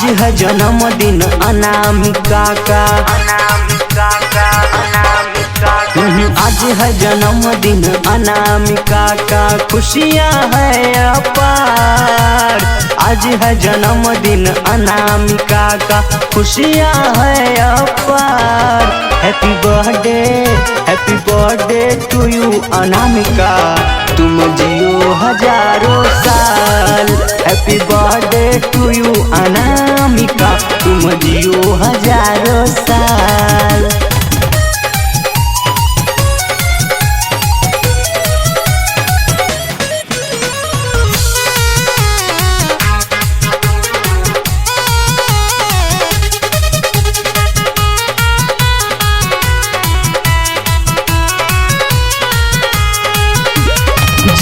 आज है जन्मदिन अनामिका का। आज है जन्मदिन अनामिका का, खुशियाँ है अपार। आज है जन्मदिन अनामिका का, खुशियाँ है अपार। Happy birthday to you Anamika, तुम जियो हजारों साल। Happy birthday to you Anamika, तुम जियो हजारों साल।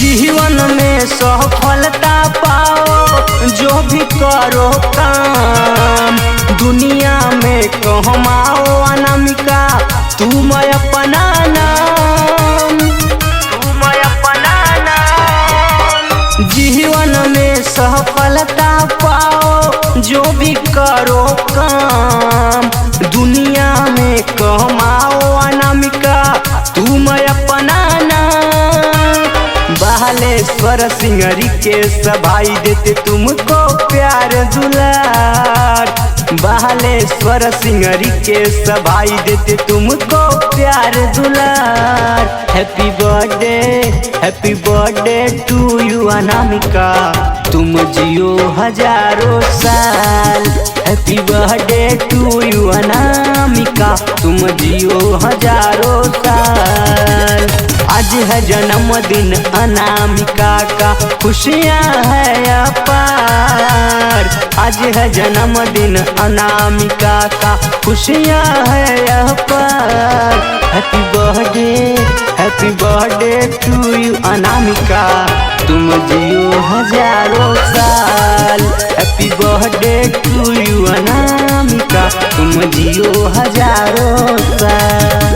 जीवन में सफलता पाओ, जो भी करो काम। दुनिया में कहमाओ अनामिका, तुम अपना नाम। जीवन में सफलता पाओ, जो भी करो काम। दुनिया में कहमाओ अनामिका, तुम अपना नाम। बालेश्वर सिंगरी के सभाई देते तुमको प्यार दुलार। बालेश्वर सिंगरी के सभाई देते तुमको प्यार दुलार। Happy birthday to you Anamika, तुम जियो हजारों साल। Happy birthday to you Anamika, तुम जियो हजारों साल। आज है जन्मदिन अनामिका का, खुशियाँ है अपार। आज है जन्मदिन अनामिका का, खुशियाँ है अपार। Happy birthday to you Anamika, तुम जियो हजारों साल। Happy birthday to you Anamika, तुम जियो हजारों साल।